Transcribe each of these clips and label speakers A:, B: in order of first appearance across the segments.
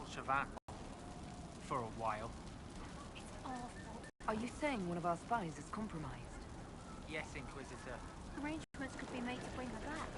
A: much of that. For a while.
B: It's awful. Are you saying one of our spies is compromised?
A: Yes, Inquisitor.
B: Arrangements could be made to bring her back.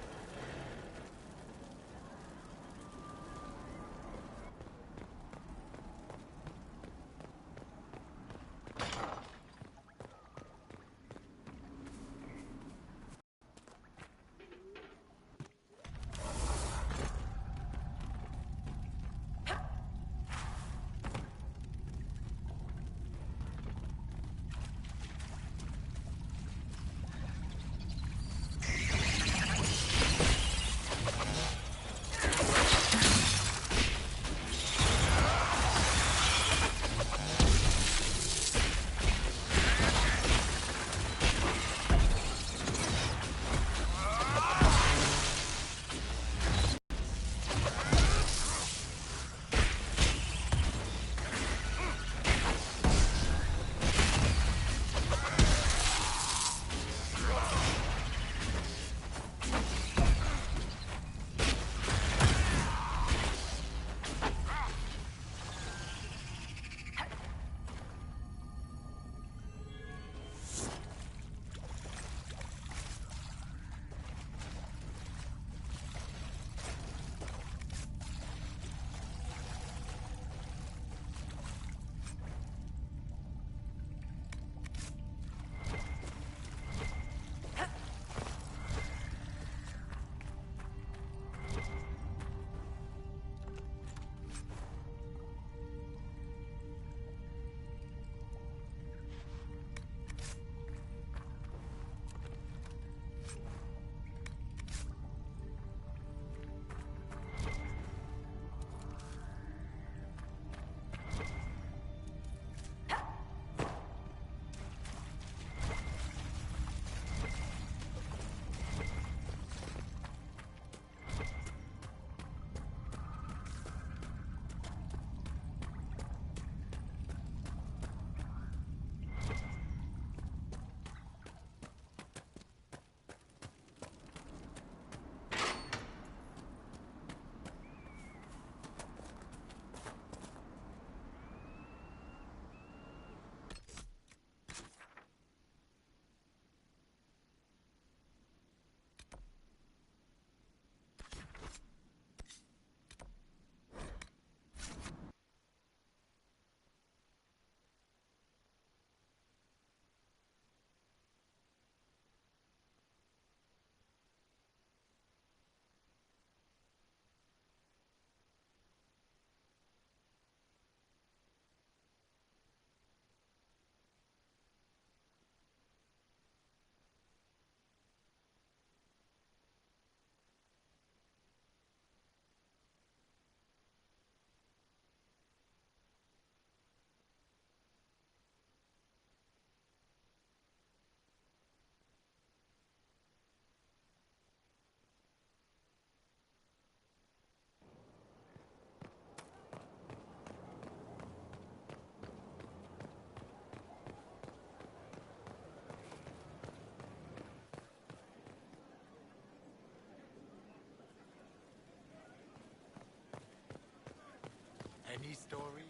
A: Any stories?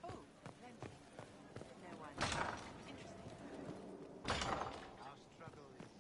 B: Oh, plenty. No one interesting.
A: Our struggle is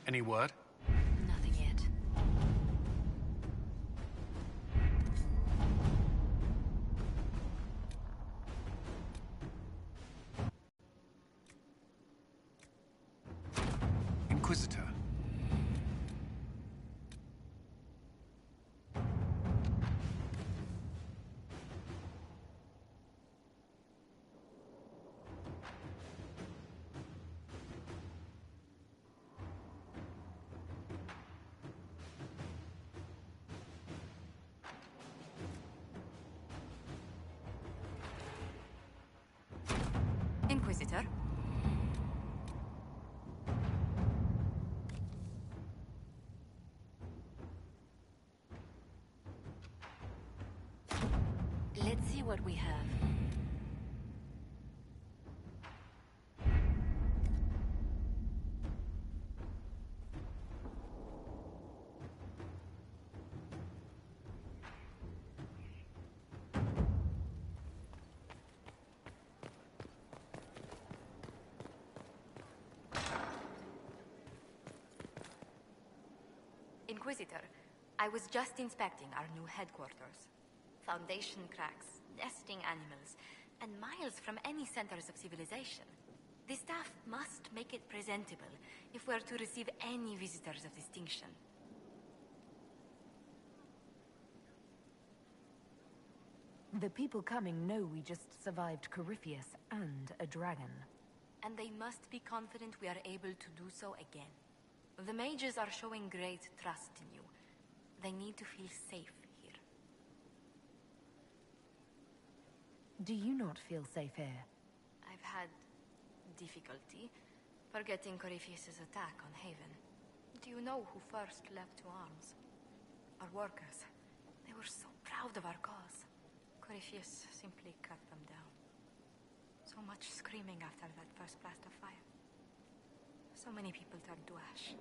C: Any word?
B: Nothing yet.
C: Inquisitor.
B: Inquisitor? Let's see what we have.
D: Inquisitor, I was just inspecting our new headquarters. Foundation cracks, nesting animals, and miles from any centers of civilization. The staff must make it presentable if we're to receive any visitors of distinction.
B: The people coming know we just survived Corypheus and a dragon.
D: And they must be confident we are able to do so again. The mages are showing great trust in you. They need to feel safe here.
B: Do you not feel safe here?
D: I've had difficulty forgetting Corypheus' attack on Haven. Do you know who first left to arms? Our workers. They were so proud of our cause. Corypheus simply cut them down. So much screaming after that first blast of fire. So many people turned to ash.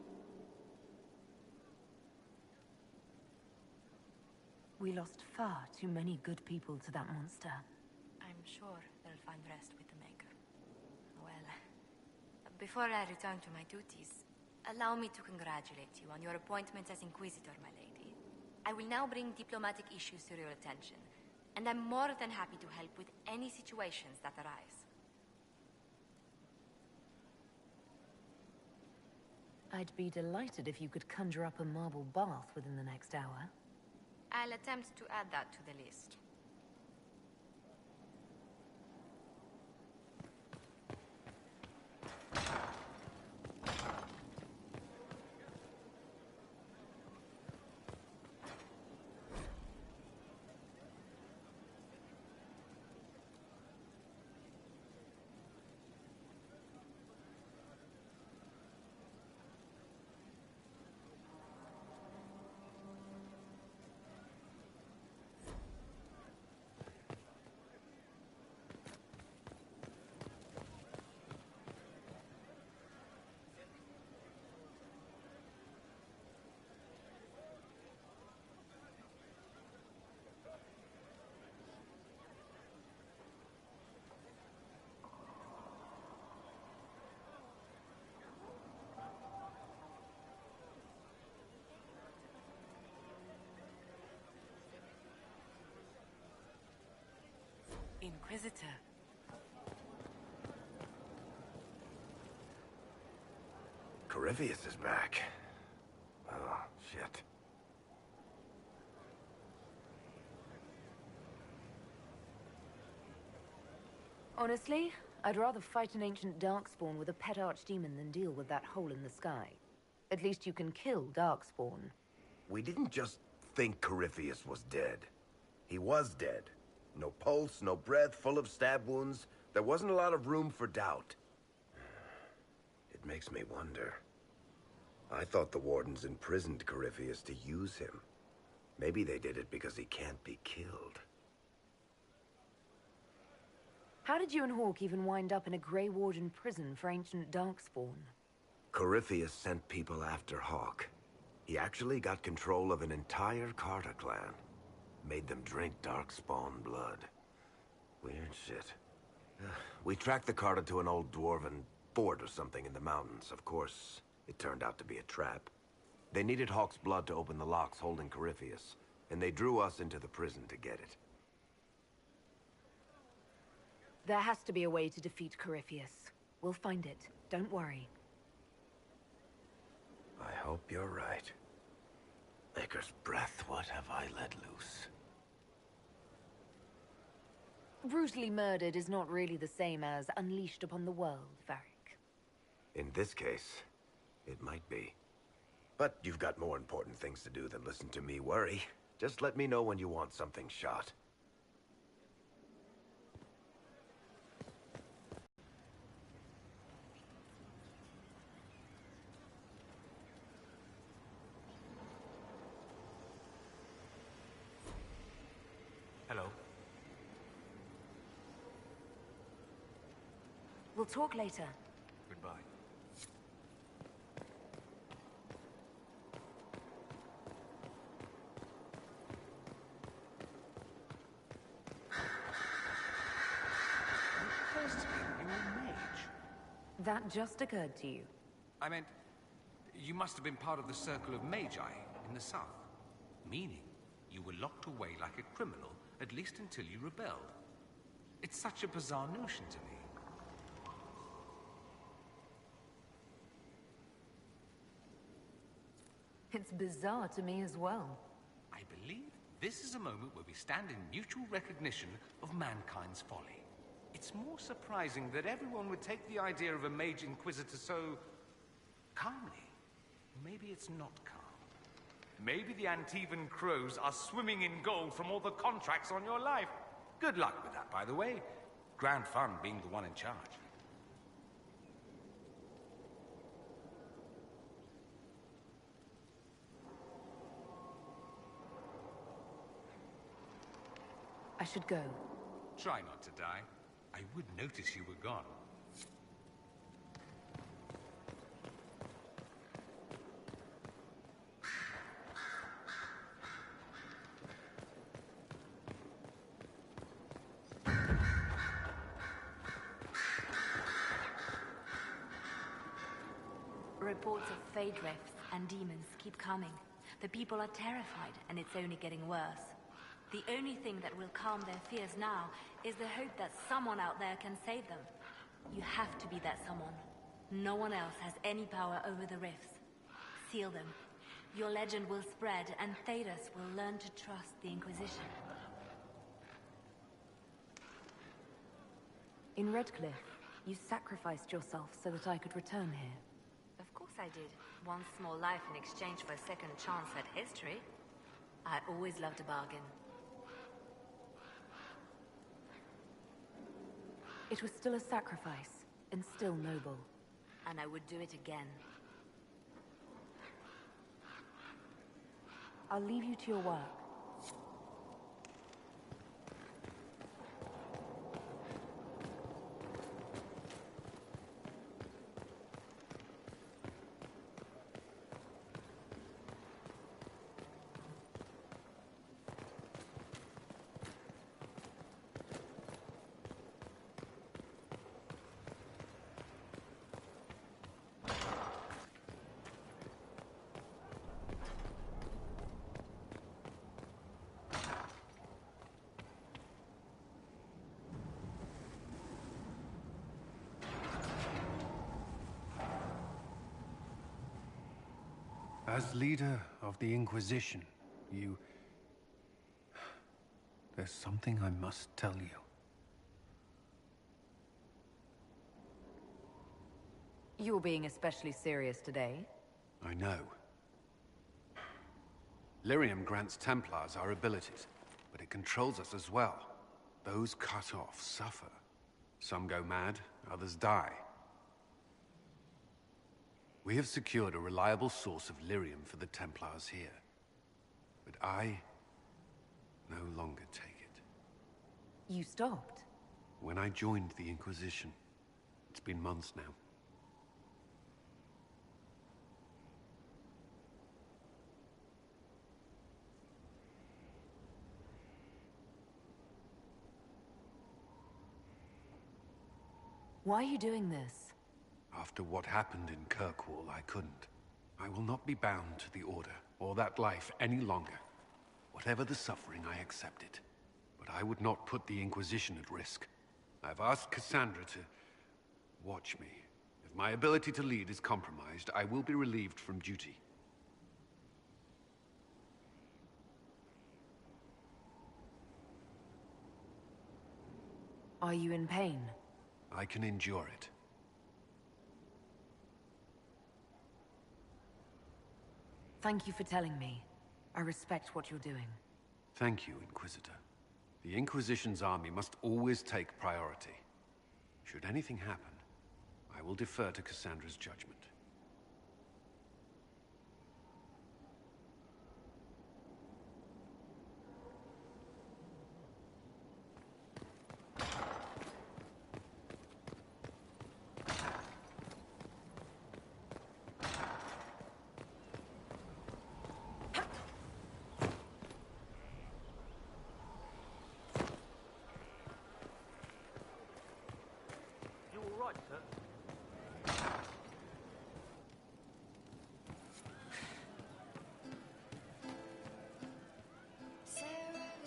B: We lost far too many good people to that monster.
D: I'm sure they'll find rest with the Maker. Well, before I return to my duties, allow me to congratulate you on your appointment as Inquisitor, my lady. I will now bring diplomatic issues to your attention, and I'm more than happy to help with any situations that arise.
B: I'd be delighted if you could conjure up a marble bath within the next hour.
D: I'll attempt to add that to the list.
B: Inquisitor.
E: Corypheus is back. Oh, shit.
B: Honestly, I'd rather fight an ancient darkspawn with a pet archdemon than deal with that hole in the sky. At least you can kill darkspawn.
E: We didn't just think Corypheus was dead. He was dead. No pulse, no breath, full of stab wounds. There wasn't a lot of room for doubt. It makes me wonder. I thought the Wardens imprisoned Corypheus to use him. Maybe they did it because he can't be killed.
B: How did you and Hawke even wind up in a Grey Warden prison for ancient darkspawn?
E: Corypheus sent people after Hawke. He actually got control of an entire Carter clan. Made them drink darkspawn blood. Weird shit. We tracked the Carter to an old dwarven fort or something in the mountains. Of course, It turned out to be a trap. They needed Hawk's blood to open the locks holding Corypheus, and they drew us into the prison to get it.
B: There has to be a way to defeat Corypheus. We'll find it. Don't worry.
E: I hope you're right. Maker's breath, what have I let loose?
B: Brutally murdered is not really the same as unleashed upon the world, Varric.
E: In this case, it might be. But you've got more important things to do than listen to me worry. Just let me know when you want something shot.
A: Hello.
B: We'll talk later.
A: Goodbye.
B: That just occurred to you.
C: I meant, you must have been part of the Circle of Magi in the south. Meaning, you were locked away like a criminal, at least until you rebelled. It's such a bizarre notion to me.
B: It's bizarre to me as well.
C: I believe this is a moment where we stand in mutual recognition of mankind's folly. It's more surprising that everyone would take the idea of a mage inquisitor so calmly. Maybe it's not calm. Maybe the Antivan crows are swimming in gold from all the contracts on your life. Good luck with that, by the way. Grand fun being the one in charge.
B: I should go.
C: Try not to die. I would notice you were gone.
D: Reports of Fade Rifts and demons keep coming. The people are terrified, and it's only getting worse. The only thing that will calm their fears now is the hope that someone out there can save them. You have to be that someone. No one else has any power over the rifts. Seal them. Your legend will spread, and Thedas will learn to trust the Inquisition.
B: In Redcliffe, you sacrificed yourself so that I could return here.
D: Of course I did. One small life in exchange for a second chance at history. I always loved a bargain.
B: It was still a sacrifice, and still noble.
D: And I would do it again.
B: I'll leave you to your work.
F: As leader of the Inquisition, there's something I must tell you.
B: You're being especially serious today.
F: I know. Lyrium grants Templars our abilities, but it controls us as well. Those cut off suffer. Some go mad, others die. We have secured a reliable source of lyrium for the Templars here. But I no longer take it.
B: You stopped?
F: When I joined the Inquisition, it's been months now.
B: Why are you doing this?
F: After what happened in Kirkwall, I couldn't. I will not be bound to the Order, or that life any longer. Whatever the suffering, I accept it. But I would not put the Inquisition at risk. I've asked Cassandra to watch me. If my ability to lead is compromised, I will be relieved from duty.
B: Are you in pain?
F: I can endure it.
B: Thank you for telling me. I respect what you're doing.
F: Thank you, Inquisitor. The Inquisition's army must always take priority. Should anything happen, I will defer to Cassandra's judgment.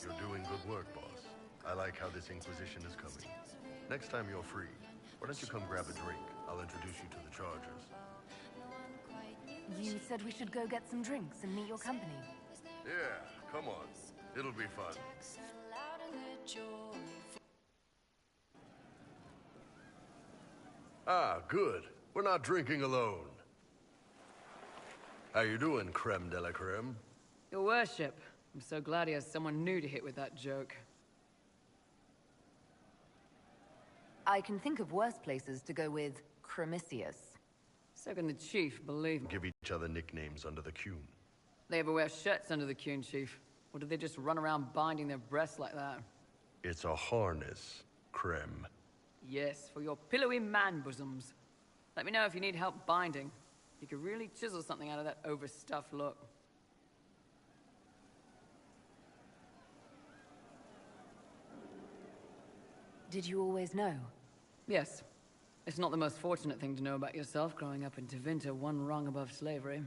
G: You're doing good work, boss. I like how this Inquisition is coming. Next time you're free, why don't you come grab a drink? I'll introduce you to the Chargers.
B: You said we should go get some drinks and meet your company.
G: Yeah, come on. It'll be fun. Ah, good. We're not drinking alone. How you doing, creme de la creme?
H: Your worship. I'm so glad he has someone new to hit with that joke.
B: I can think of worse places to go with Cremisius.
H: So can the chief, believe me.
G: Give each other nicknames under the Qun.
H: They ever wear shirts under the Qun, chief? Or do they just run around binding their breasts like that?
G: It's a harness, creme.
H: Yes, for your pillowy man bosoms. Let me know if you need help binding. You could really chisel something out of that overstuffed look.
B: Did you always know?
H: Yes. It's not the most fortunate thing to know about yourself growing up in Tevinter, one rung above slavery.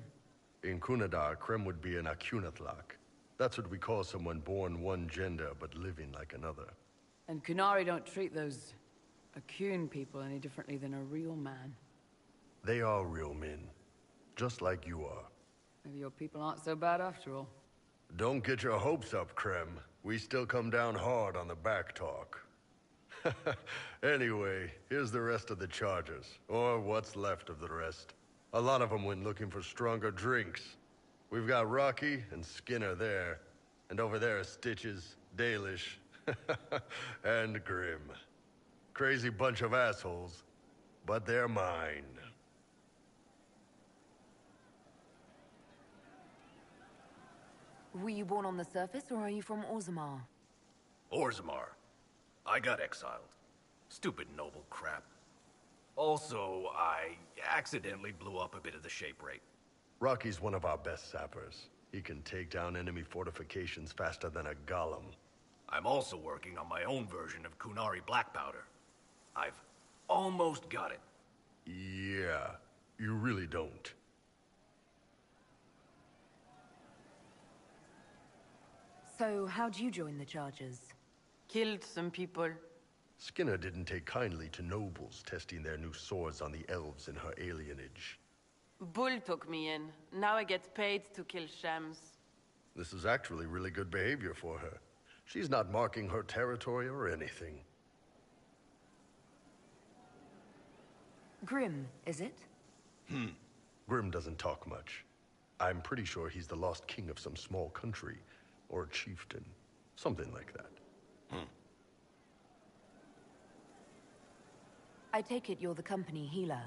G: In Kunadar, creme would be an Akunatlak. That's what we call someone born one gender but living like another.
H: And Kunari don't treat those Akun people any differently than a real man.
G: They are real men, just like you are.
H: Maybe your people aren't so bad after all.
G: Don't get your hopes up, Creme. We still come down hard on the back talk. Anyway, here's the rest of the Chargers, or what's left of the rest. A lot of them went looking for stronger drinks. We've got Rocky and Skinner there, and over there are Stitches, Dalish, and Grim. Crazy bunch of assholes, but they're mine.
B: Were you born on the surface, or are you from Orzammar?
A: Orzammar. I got exiled. Stupid noble crap. Also, I accidentally blew up a bit of the shape rate.
G: Rocky's one of our best sappers. He can take down enemy fortifications faster than a golem.
A: I'm also working on my own version of Kunari black powder. I've almost got it.
G: Yeah, you really don't.
B: So, how'd you join the Chargers?
I: Killed some people.
G: Skinner didn't take kindly to nobles testing their new swords on the elves in her alienage.
I: Bull took me in. Now I get paid to kill shams.
G: This is actually really good behavior for her. She's not marking her territory or anything.
B: Grim, is it?
G: Grim doesn't talk much. I'm pretty sure he's the lost king of some small country, or chieftain. Something like that.
B: I take it you're the company healer.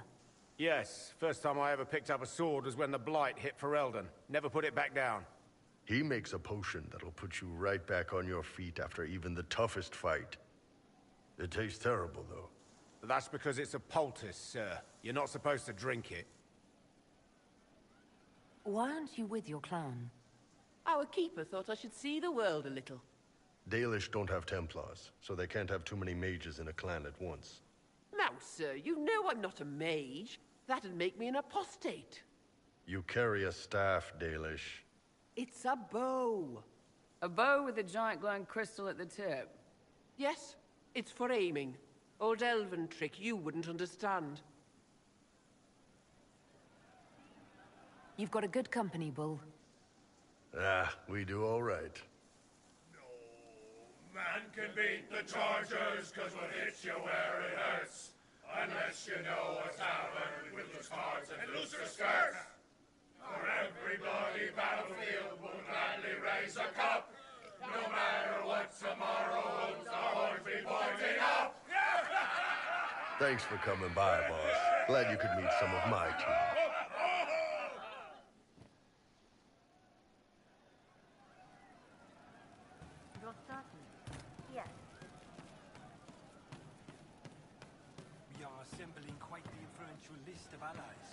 J: Yes, first time I ever picked up a sword was when the Blight hit Ferelden. Never put it back down.
G: He makes a potion that'll put you right back on your feet after even the toughest fight. It tastes terrible, though.
J: That's because it's a poultice, sir. You're not supposed to drink it.
B: Why aren't you with your clan?
I: Our keeper thought I should see the world a little.
G: Dalish don't have Templars, so they can't have too many mages in a clan at once.
I: Now, sir, you know I'm not a mage.
K: That'd make me an apostate.
G: You carry a staff, Dalish.
K: It's a bow.
H: A bow with a giant glowing crystal at the tip.
K: Yes, it's for aiming. Old elven trick you wouldn't understand.
B: You've got a good company, Bull.
G: Ah, we do all right.
L: Man can beat the Chargers, cause what hits you where it hurts. Unless you know a tavern with loose cards and looser skirts. For every bloody battlefield will gladly raise a cup. No matter what tomorrow holds, our horns be pointing up.
G: Thanks for coming by, boss. Glad you could meet some of my team.
M: You're certain? Yes.
N: We are assembling quite the influential list of allies.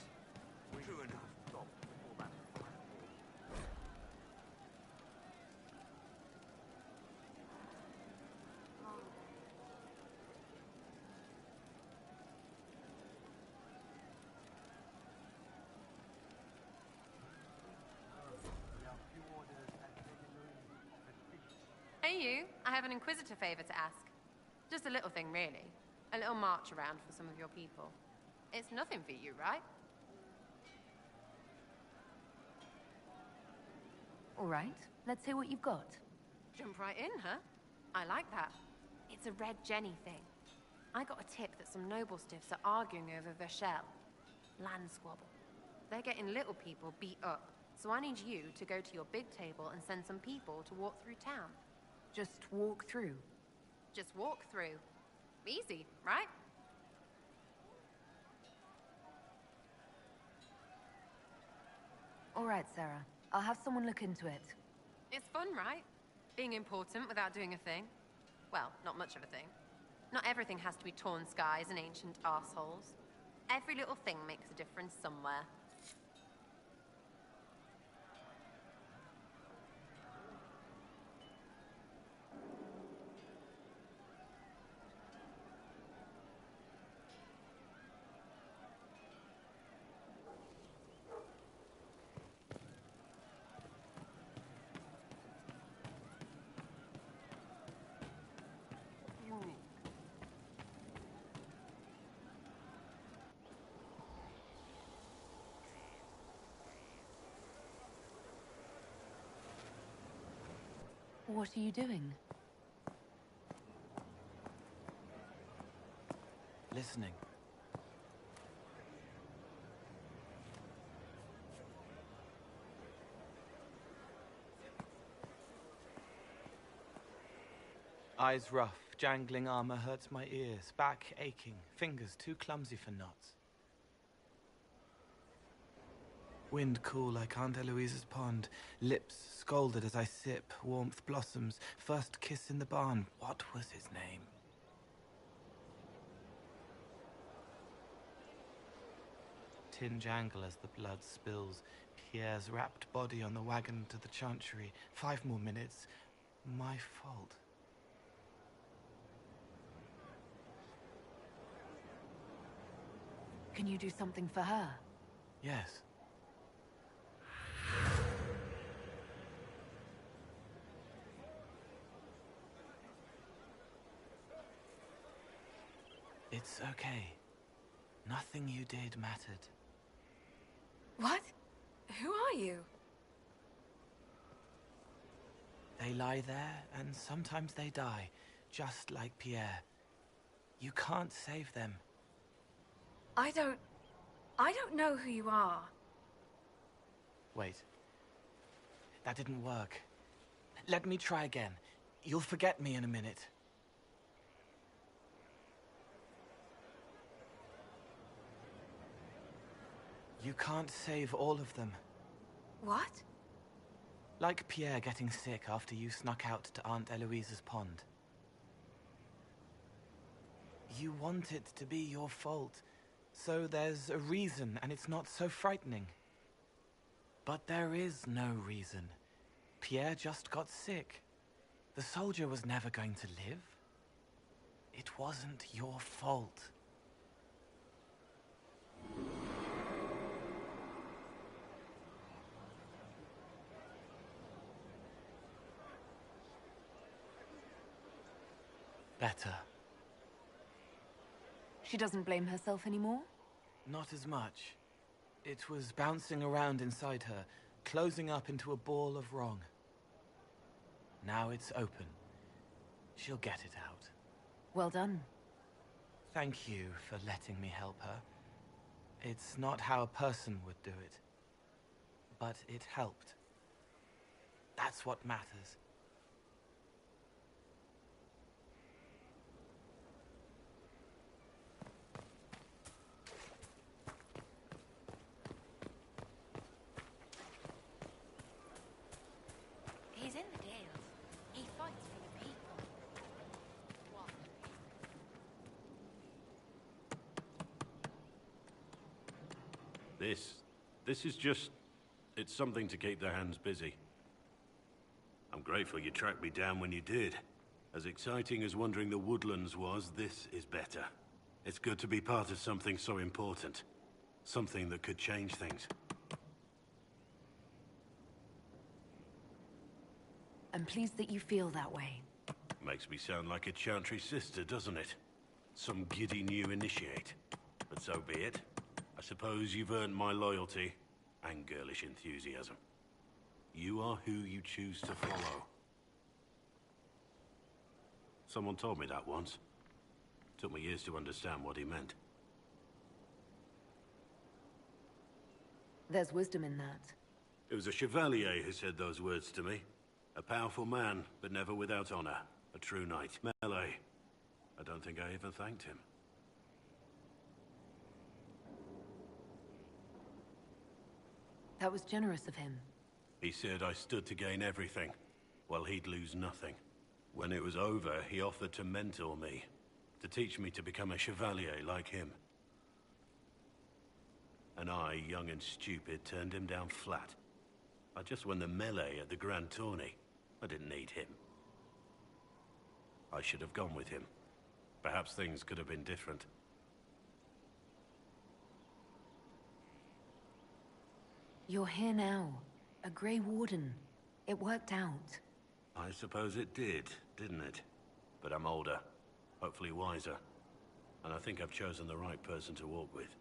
L: True enough.
O: Hey you, I have an Inquisitor favor to ask. Just a little thing, really. A little march around for some of your people. It's nothing for you, right?
B: All right, let's hear what you've got.
O: Jump right in, huh? I like that. It's a Red Jenny thing. I got a tip that some noble stiffs are arguing over Verschel. Land squabble. They're getting little people beat up, so I need you to go to your big table and send some people to walk through town.
B: Just walk through.
O: Just walk through. Easy, right?
B: All right, Sarah. I'll have someone look into it.
O: It's fun, right? Being important without doing a thing. Well, not much of a thing. Not everything has to be torn skies and ancient arseholes. Every little thing makes a difference somewhere.
B: What are you doing?
P: Listening. Eyes rough, jangling armor hurts my ears, back aching, fingers too clumsy for knots. Wind cool like Aunt Eloise's pond, lips scalded as I sip, warmth blossoms, first kiss in the barn. What was his name? Tin jangle as the blood spills, Pierre's wrapped body on the wagon to the chantry. 5 more minutes. My fault.
B: Can you do something for her?
P: Yes. It's okay. Nothing you did mattered.
O: What? Who are you?
P: They lie there, and sometimes they die, just like Pierre. You can't save them.
D: I don't know who you are.
P: Wait. That didn't work. Let me try again. You'll forget me in a minute. You can't save all of them.
D: What?
P: Like Pierre getting sick after you snuck out to Aunt Eloise's pond. You want it to be your fault, so there's a reason and it's not so frightening. But there is no reason. Pierre just got sick. The soldier was never going to live. It wasn't your fault. Better.
B: She doesn't blame herself anymore?
P: Not as much. It was bouncing around inside her, closing up into a ball of wrong. Now it's open. She'll get it out.
B: Well done.
P: Thank you for letting me help her. It's not how a person would do it. But it helped. That's what matters.
D: He's in the Dales. He fights for the people. What?
Q: This is just... it's something to keep their hands busy. I'm grateful you tracked me down when you did. As exciting as wandering the woodlands was, this is better. It's good to be part of something so important. Something that could change things.
B: I'm pleased that you feel that way.
Q: Makes me sound like a Chantry sister, doesn't it? Some giddy new initiate. But so be it. I suppose you've earned my loyalty and girlish enthusiasm. You are who you choose to follow. Someone told me that once. Took me years to understand what he meant.
B: There's wisdom in that.
Q: It was a chevalier who said those words to me. A powerful man, but never without honor. A true knight. Melee. I don't think I even thanked him.
B: That was generous of him.
Q: He said I stood to gain everything, while he'd lose nothing. When it was over, he offered to mentor me, to teach me to become a chevalier like him. And I, young and stupid, turned him down flat. I just won the melee at the Grand Tourney. I didn't need him. I should have gone with him. Perhaps things could have been different.
B: You're here now. A Grey Warden. It worked out.
Q: I suppose it did, didn't it? But I'm older, hopefully wiser. And I think I've chosen the right person to walk with.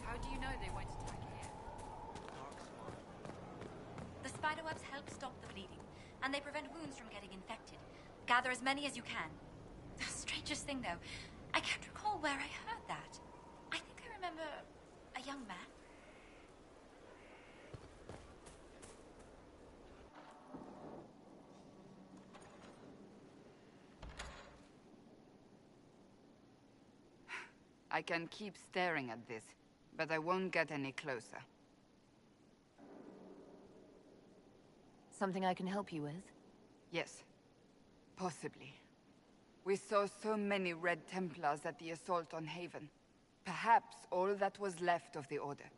D: How do you know they won't attack here? The spiderwebs help stop the bleeding, and they prevent wounds from getting infected. Gather as many as you can. The strangest thing, though, I can't recall where I heard that. I think I remember a young man.
R: I can keep staring at this, but I won't get any closer.
B: Something I can help you with?
R: Yes. Possibly. We saw so many Red Templars at the assault on Haven. Perhaps all that was left of the Order.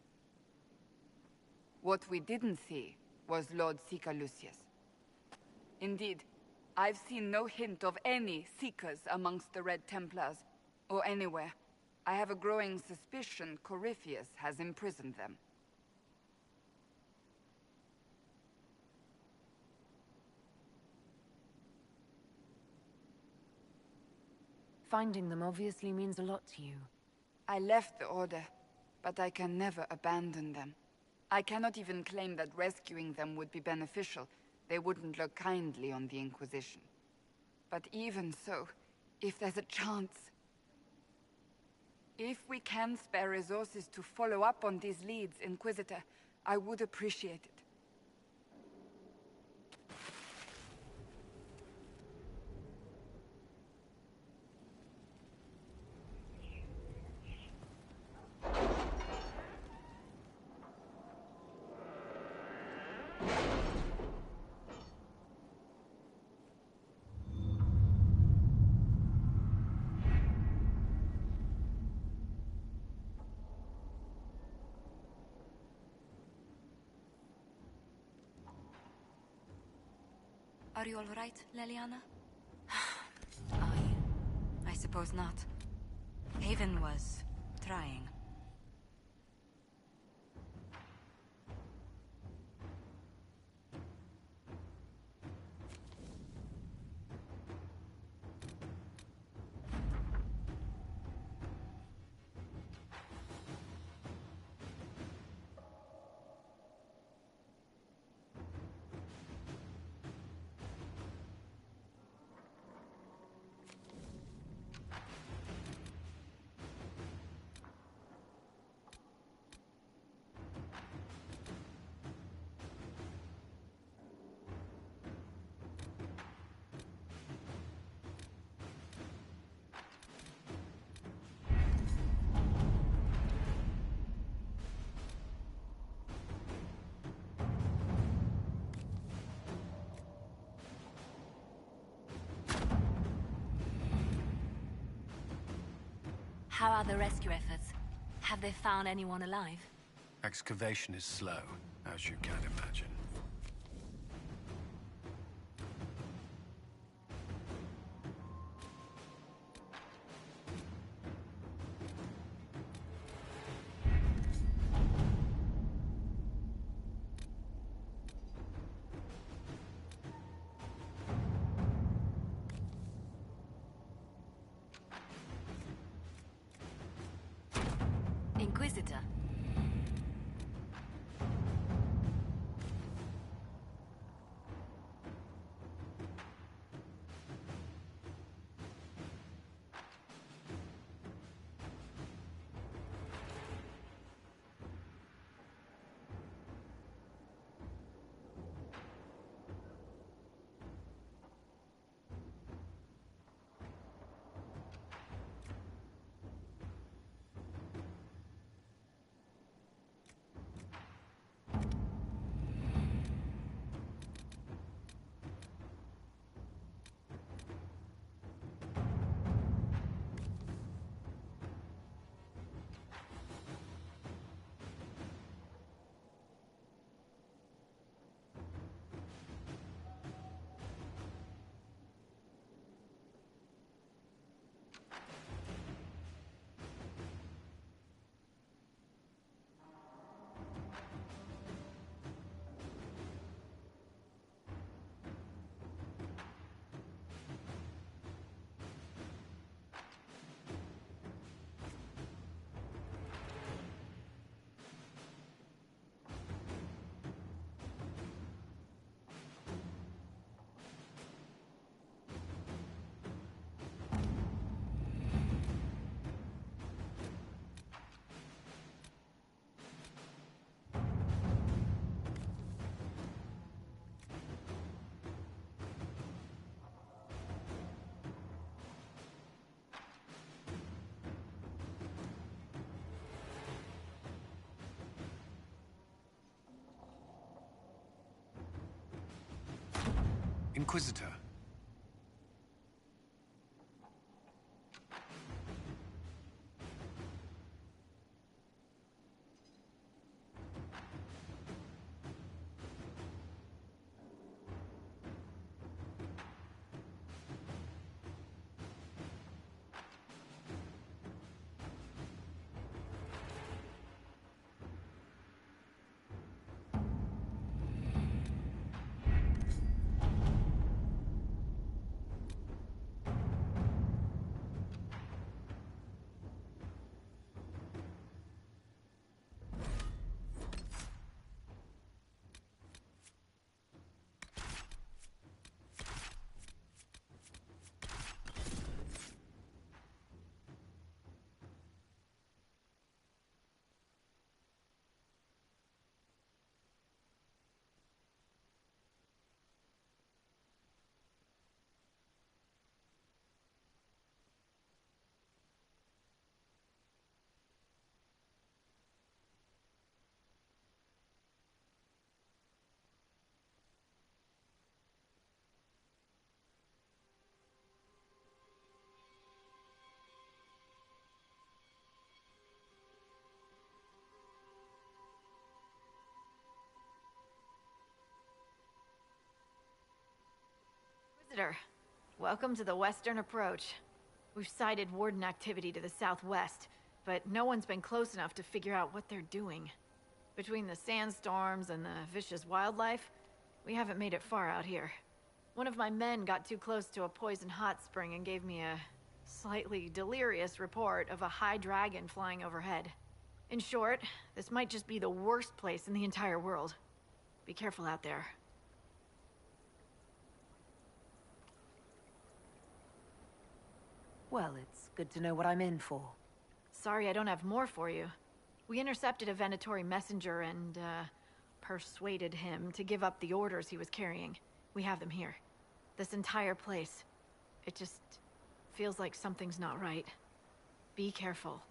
R: What we didn't see was Lord Seeker Lucius. Indeed, I've seen no hint of any Seekers amongst the Red Templars, or anywhere. I have a growing suspicion Corypheus has imprisoned them.
B: Finding them obviously means a lot to you.
R: I left the Order, but I can never abandon them. I cannot even claim that rescuing them would be beneficial. They wouldn't look kindly on the Inquisition. But even so, if there's a chance... If we can spare resources to follow up on these leads, Inquisitor, I would appreciate it.
D: Are you all right, Leliana? I suppose not. Haven was trying. How are the rescue efforts? Have they found anyone alive?
F: Excavation is slow, as you can imagine.
D: Inquisitor.
F: Inquisitor.
S: visitor. Welcome to the Western Approach. We've sighted Warden activity to the southwest, but no one's been close enough to figure out what they're doing. Between the sandstorms and the vicious wildlife, we haven't made it far out here. One of my men got too close to a poison hot spring and gave me a slightly delirious report of a high dragon flying overhead. In short, this might just be the worst place in the entire world. Be careful out there.
B: Well, it's good to know what I'm in for.
S: Sorry I don't have more for you. We intercepted a Venatori messenger and, persuaded him to give up the orders he was carrying. We have them here. This entire place. It just feels like something's not right. Be careful.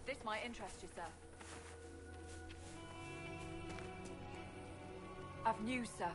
R: This might interest you, sir. I've news, sir.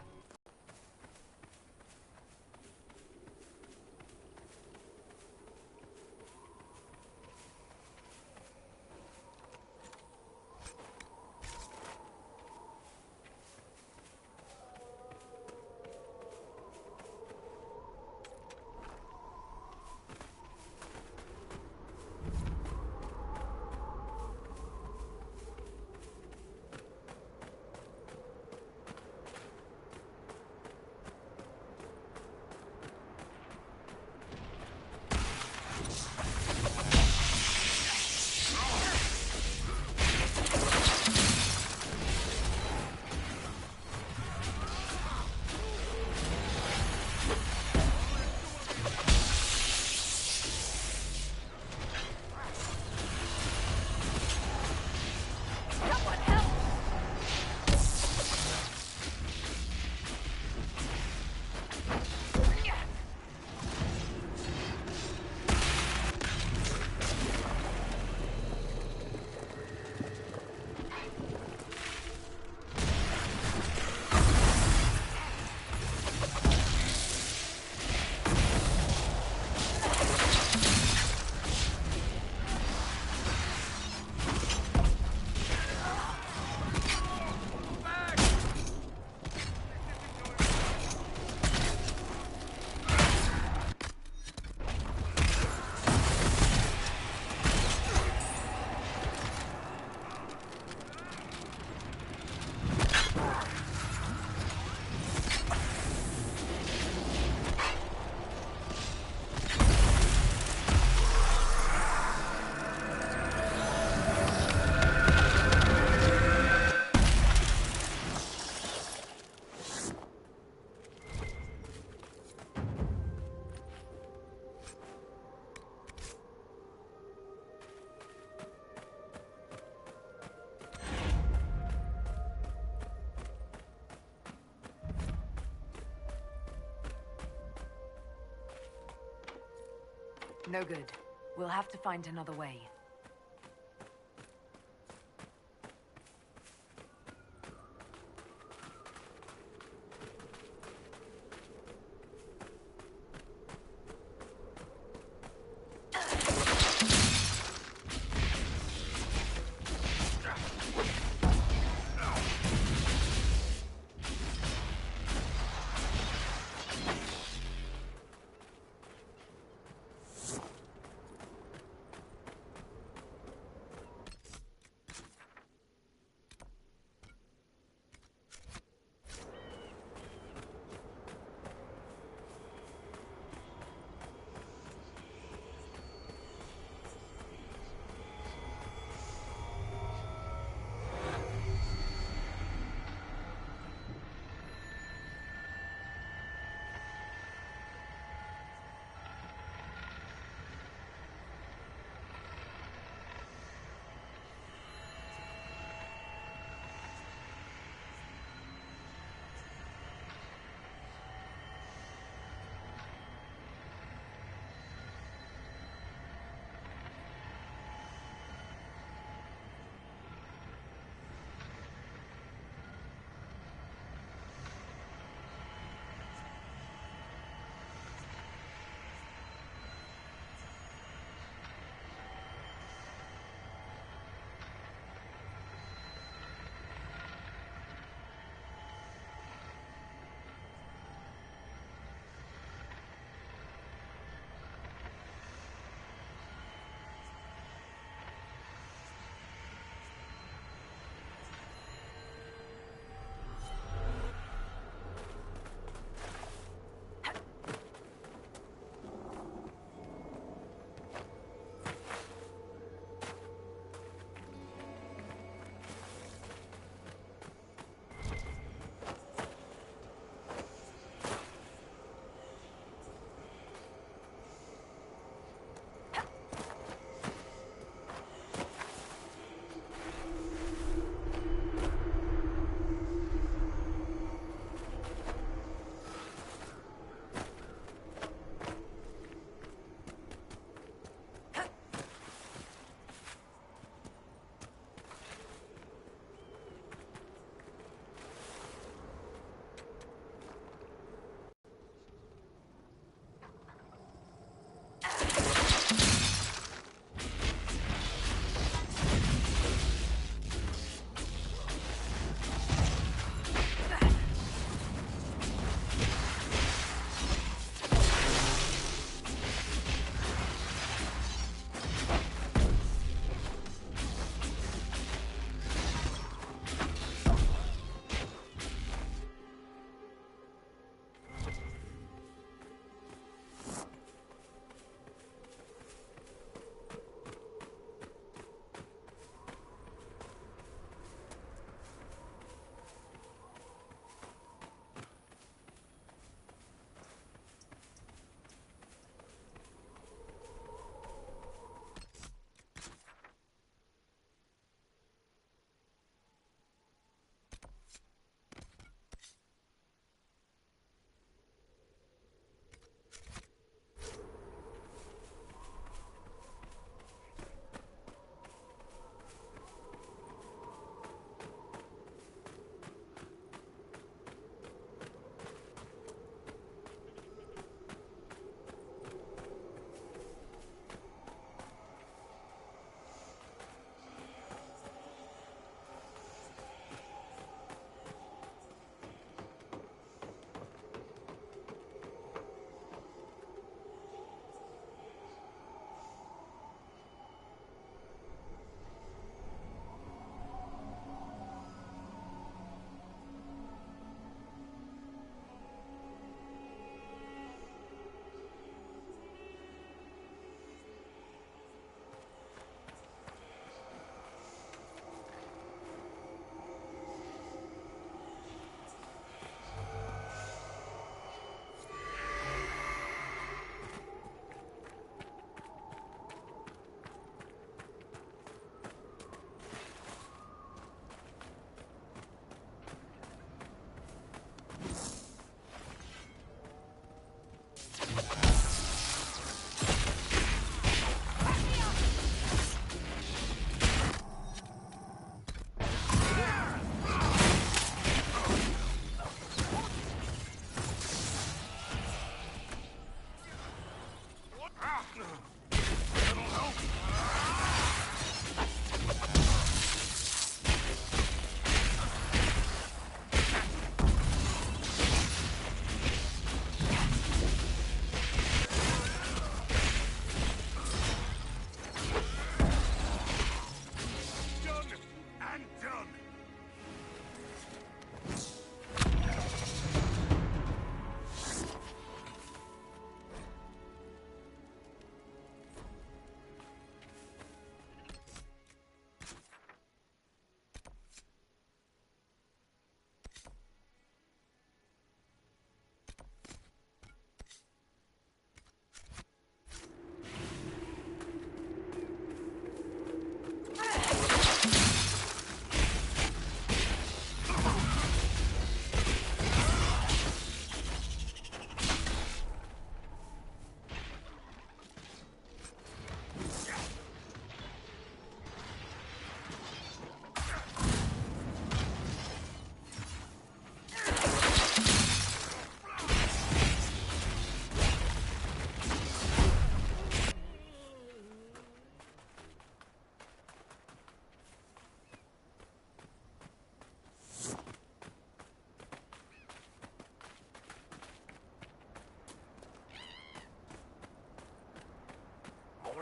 B: No good. We'll have to find another way.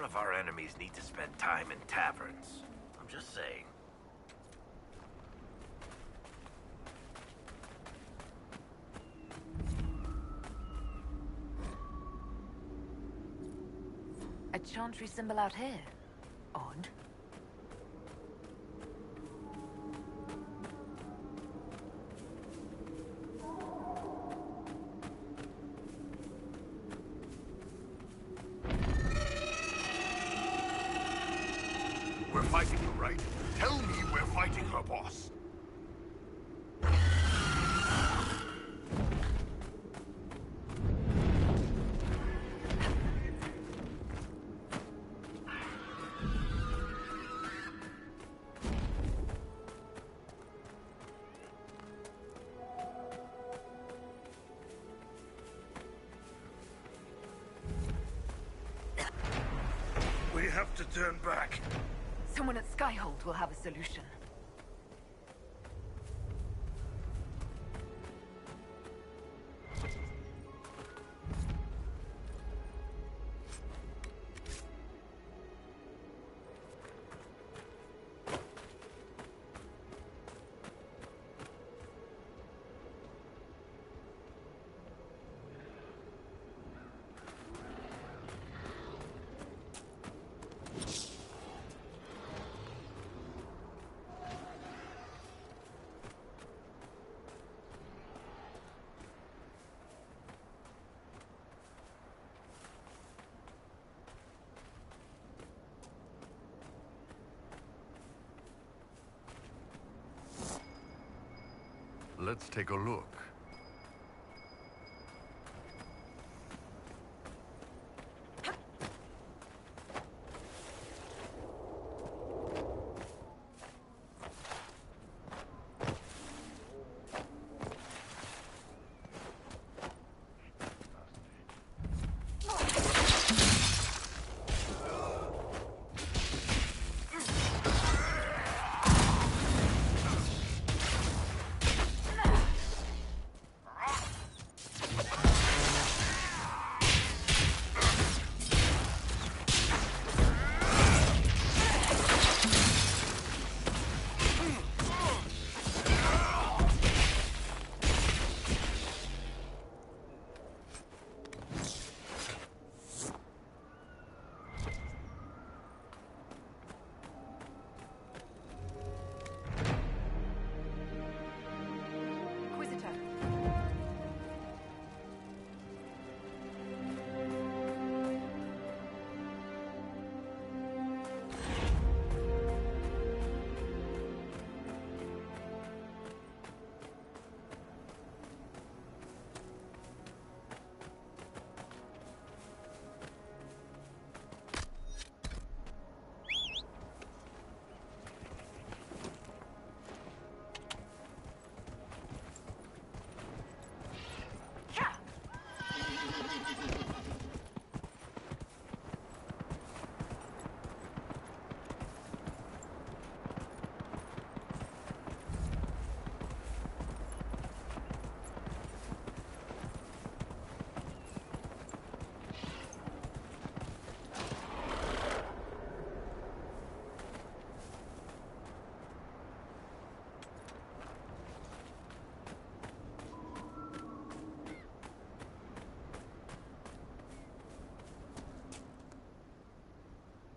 E: More of our enemies need to spend time in taverns. I'm just saying.
B: A chantry symbol out here. Odd.
L: We're fighting her, right? Tell me we're fighting her, boss. We have to turn back.
B: Someone at Skyhold will have a solution.
G: Let's take a look.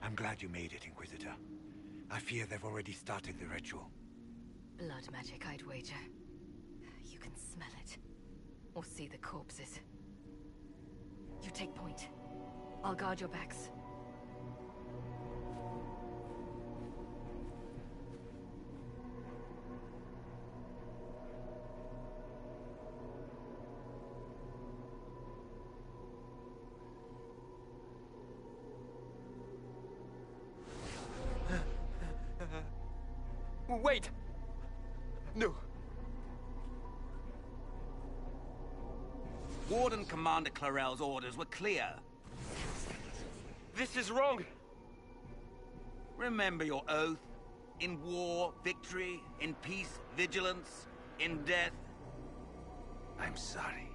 T: I'm glad you made it, Inquisitor. I fear they've already started the ritual.
D: Blood magic, I'd wager. You can smell it. Or see the corpses. You take point. I'll guard your backs.
T: Wait! No.
U: Warden Commander Clarel's orders were clear.
T: This is wrong!
U: Remember your oath. In war, victory. In peace, vigilance. In death...
T: I'm sorry.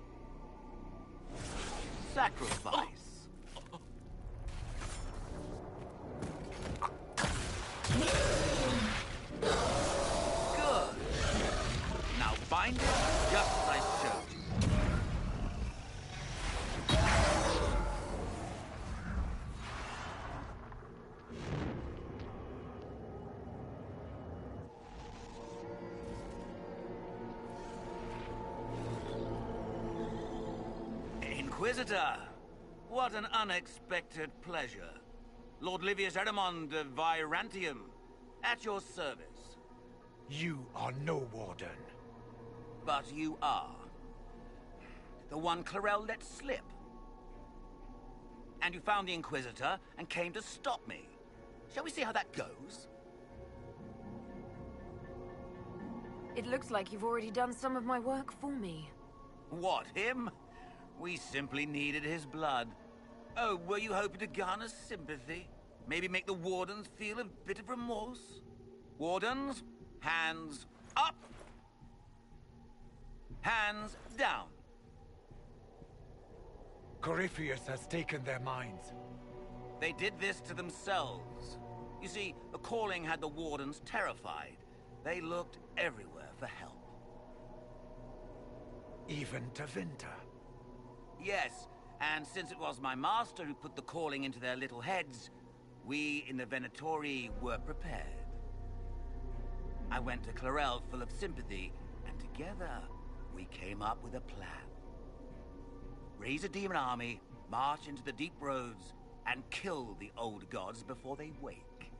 U: Sacrifice. Inquisitor! What an unexpected pleasure. Lord Livius Erimond of Virantium, at your service.
T: You are no warden.
U: But you are. The one Clarel let slip. And you found the Inquisitor and came to stop me. Shall we see how that goes?
B: It looks like you've already done some of my work for me.
U: What, him? We simply needed his blood. Oh, were you hoping to garner sympathy? Maybe make the Wardens feel a bit of remorse? Wardens, hands up! Hands down!
T: Corypheus has taken their minds.
U: They did this to themselves. You see, the calling had the Wardens terrified. They looked everywhere for help.
T: Even to Vinter.
U: Yes, and since it was my master who put the calling into their little heads, we in the Venatori were prepared. I went to Clarel full of sympathy, and together we came up with a plan. Raise a demon army, march into the deep roads, and kill the old gods before they wake.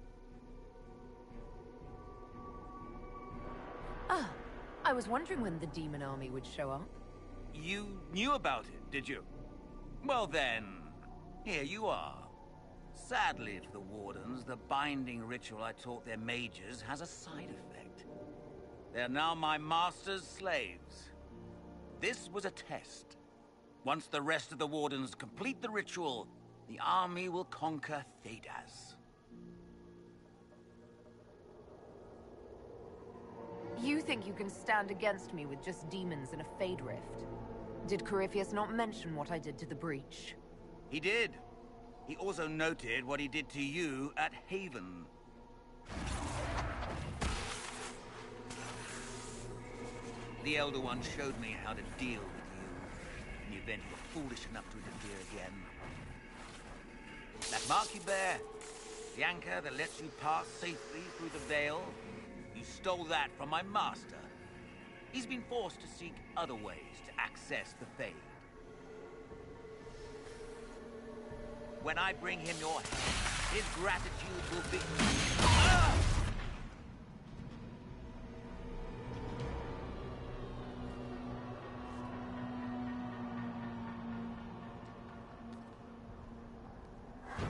B: Ah, I was wondering when the demon army would show up.
U: You knew about it, did you? Well then, here you are. Sadly for the Wardens, the binding ritual I taught their mages has a side effect. They're now my master's slaves. This was a test. Once the rest of the Wardens complete the ritual, the army will conquer Thedas.
B: You think you can stand against me with just demons and a Fade Rift? Did Corypheus not mention what I did to the Breach?
U: He did. He also noted what he did to you at Haven. The Elder One showed me how to deal with you in the event you were foolish enough to interfere again. That mark you bear, the anchor that lets you pass safely through the veil, you stole that from my master. He's been forced to seek other ways to access the Fade. When I bring him your head, his gratitude will be... Ah!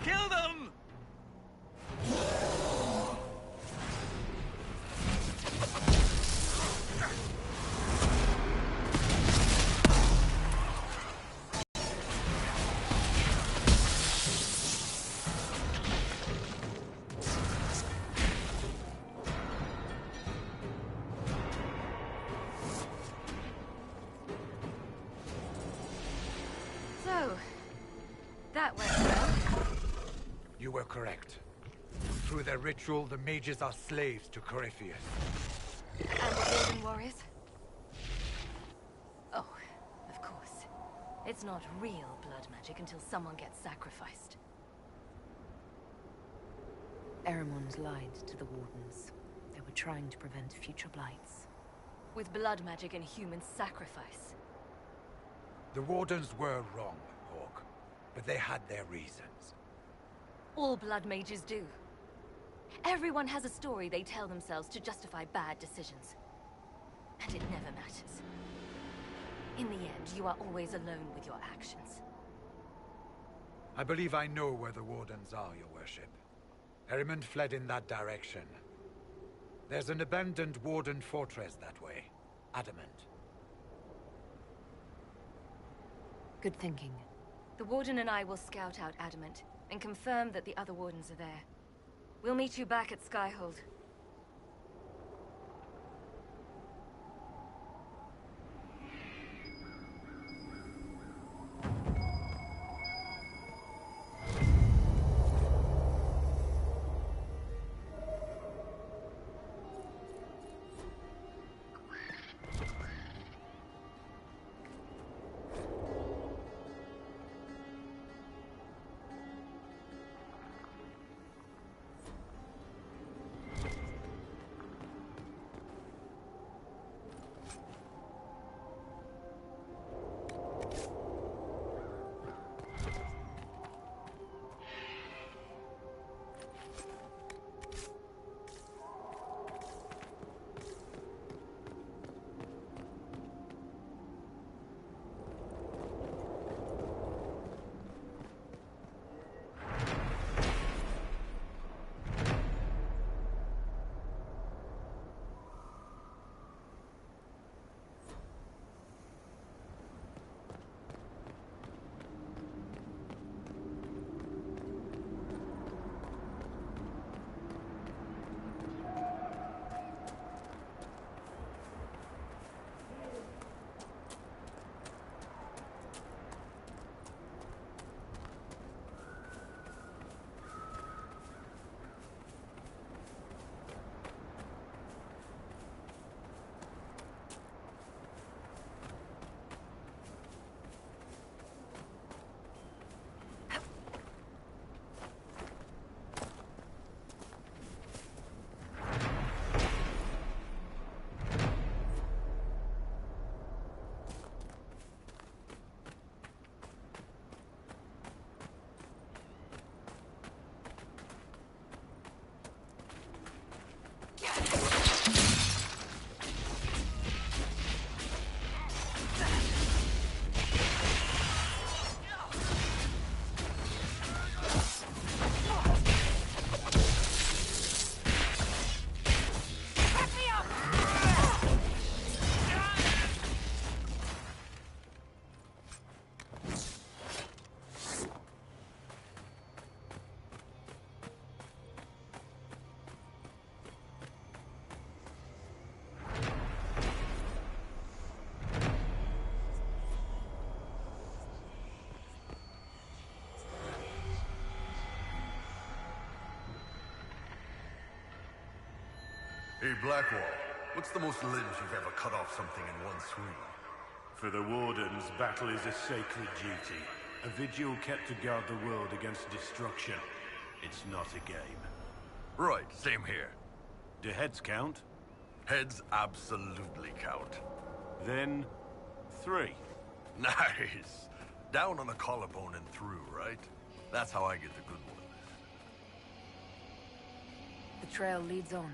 U: Kill them!
O: So, that went well.
T: You were correct. Through their ritual, the mages are slaves to Corypheus.
O: And the Warden warriors?
D: Oh, of course. It's not real blood magic until someone gets sacrificed.
B: Erimond lied to the Wardens. They were trying to prevent future blights.
D: With blood magic and human sacrifice.
T: The Wardens were wrong, Hawk, but they had their reasons.
D: All blood mages do. Everyone has a story they tell themselves to justify bad decisions. And it never matters. In the end, you are always alone with your actions.
T: I believe I know where the Wardens are, Your Worship. Erimond fled in that direction. There's an abandoned Warden fortress that way. Adamant.
B: Good thinking.
D: The Warden and I will scout out Adamant and confirm that the other Wardens are there. We'll meet you back at Skyhold.
G: Hey, Blackwall. What's the most limbs you've ever cut off something in one swing?
Q: For the Wardens, battle is a sacred duty. A vigil kept to guard the world against destruction. It's not a game.
G: Right, same here.
Q: Do heads count?
G: Heads absolutely count.
Q: Then, 3.
G: Nice. Down on the collarbone and through, right? That's how I get the good one.
B: The trail leads on.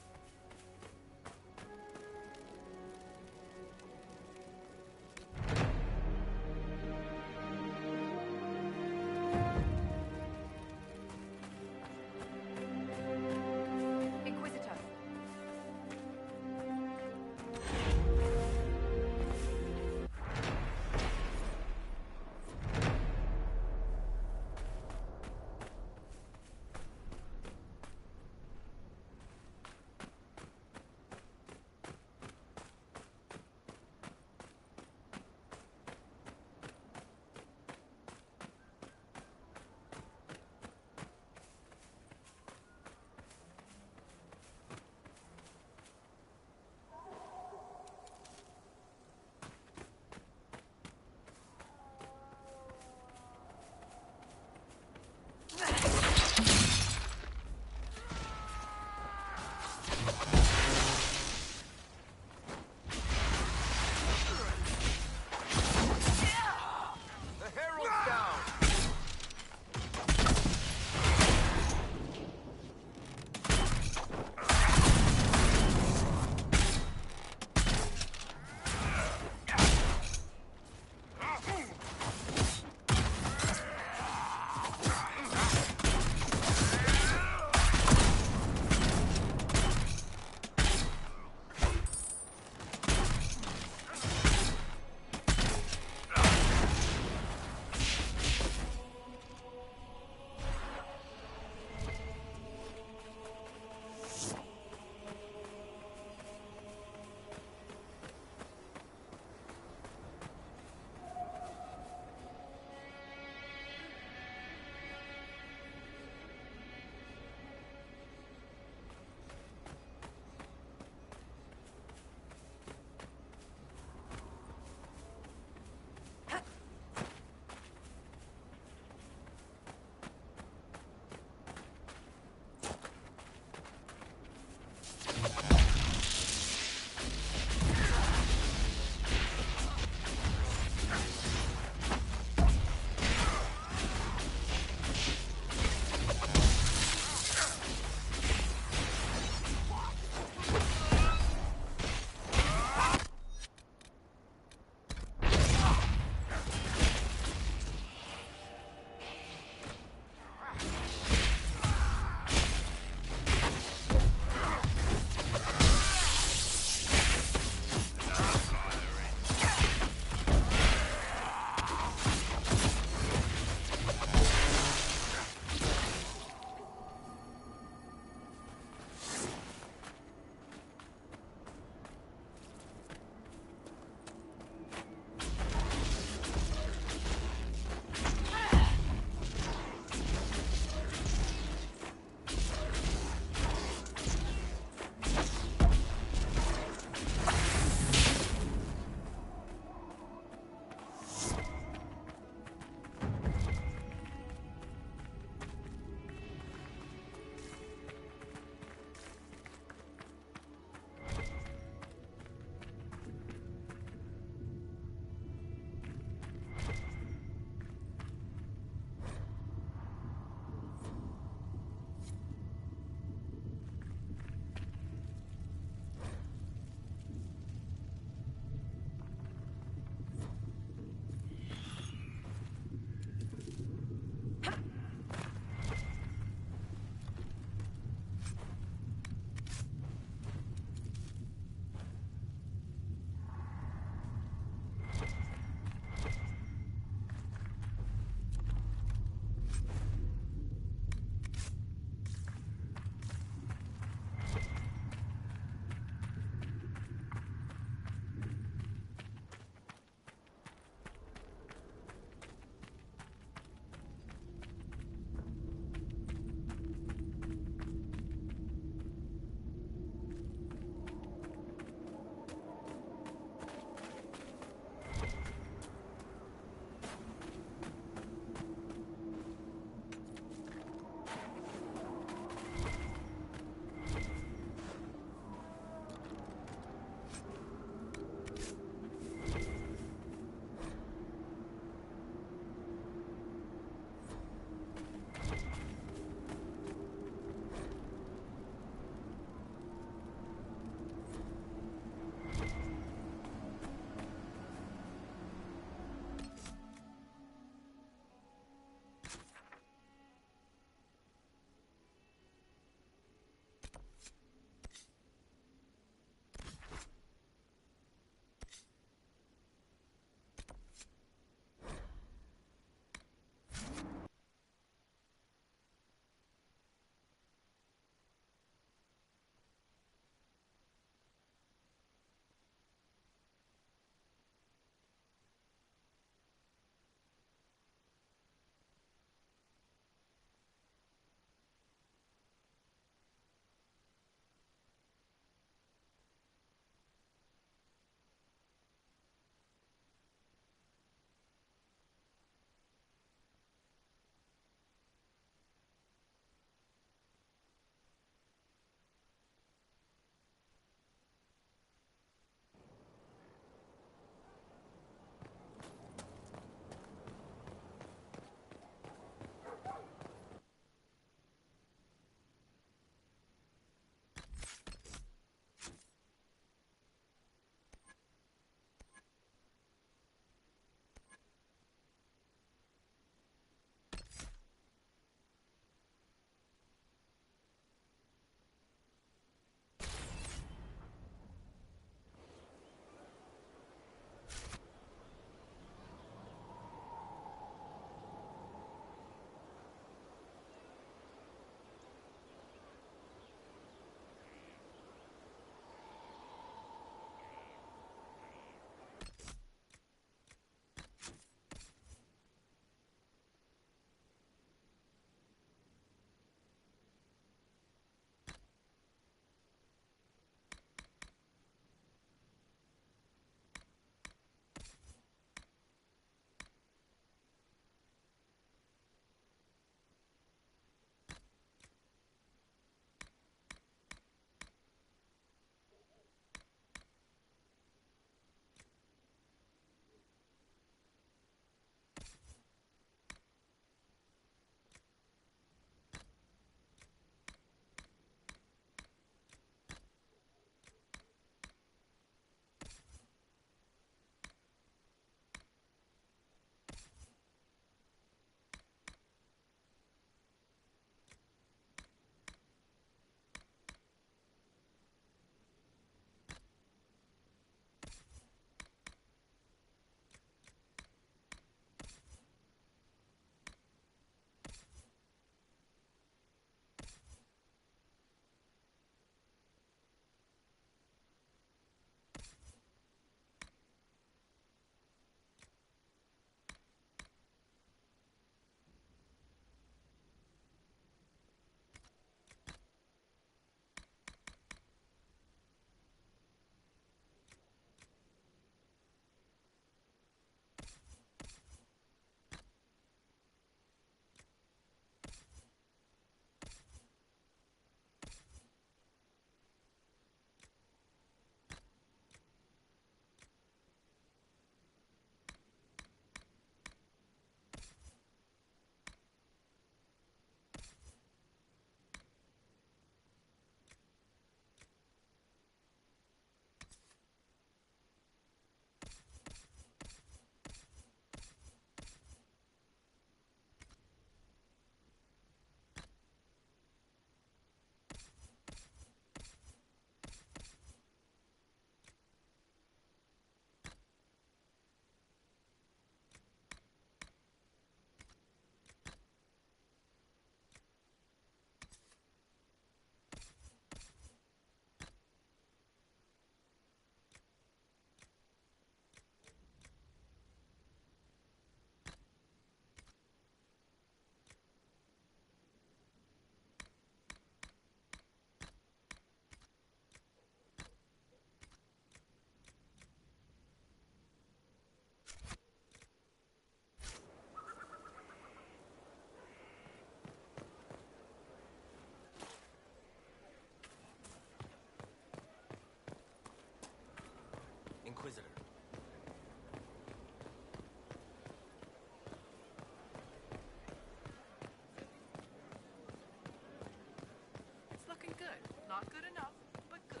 C: Not good enough, but good.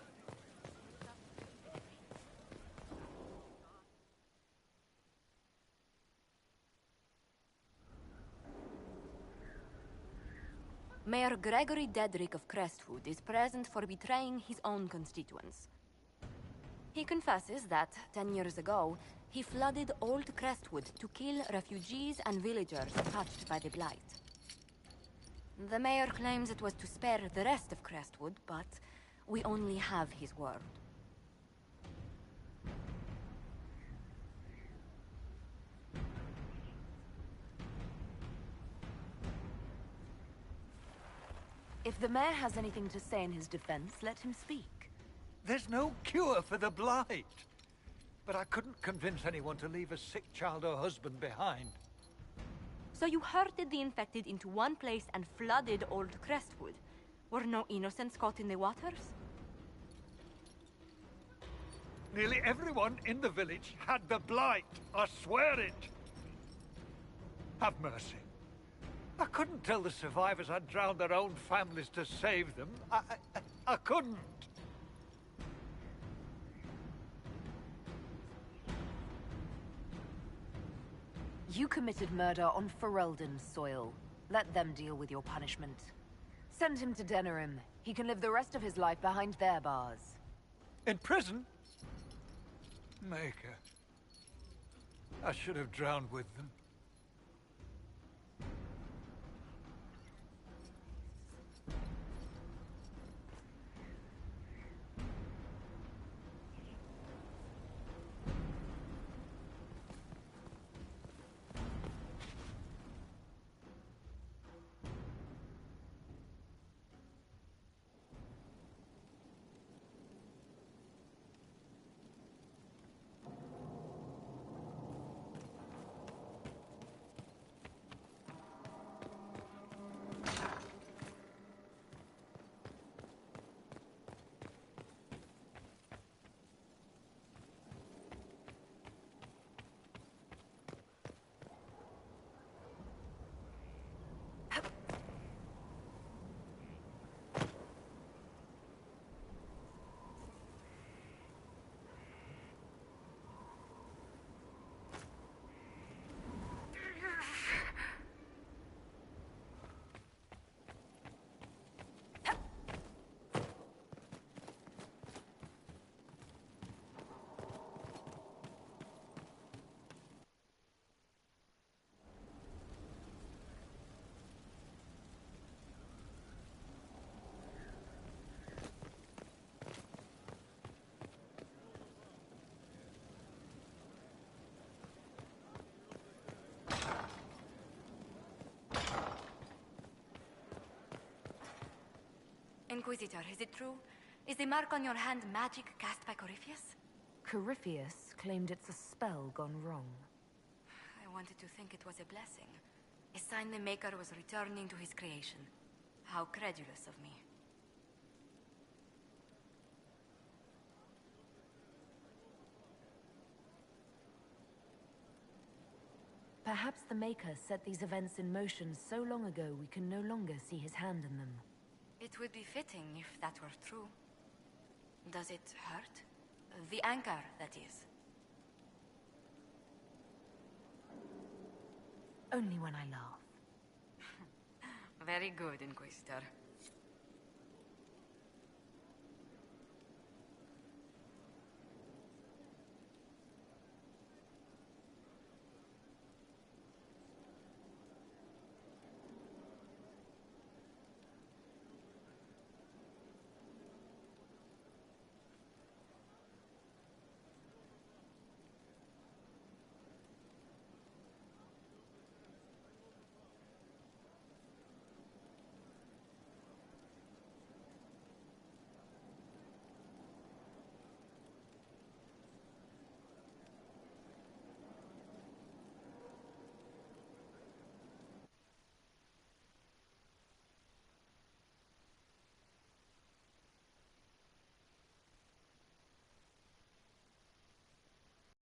D: Mayor Gregory Dedrick of Crestwood is present for betraying his own constituents. He confesses that, 10 years ago, he flooded Old Crestwood to kill refugees and villagers touched by the Blight. The mayor claims it was to spare the rest of Crestwood, but we only have his word. If the mayor has anything to say in his defense, let him speak.
V: There's no cure for the Blight. But I couldn't convince anyone to leave a sick child or husband behind.
D: So you herded the infected into one place and flooded Old Crestwood. Were no innocents caught in the waters?
V: Nearly everyone in the village had the Blight. I swear it. Have mercy. I couldn't tell the survivors I'd drowned their own families to save them. I couldn't.
B: You committed murder on Ferelden's soil. Let them deal with your punishment. Send him to Denerim. He can live the rest of his life behind their bars.
V: In prison? Maker. I should have drowned with them.
D: Inquisitor, is it true? Is the mark on your hand magic cast by Corypheus?
B: Corypheus claimed it's a spell gone wrong.
D: I wanted to think it was a blessing. A sign the Maker was returning to his creation. How credulous of me.
B: Perhaps the Maker set these events in motion so long ago we can no longer see his hand in them.
D: It would be fitting if that were true. Does it hurt? The anchor, that is.
B: Only when I laugh.
D: Very good, Inquisitor.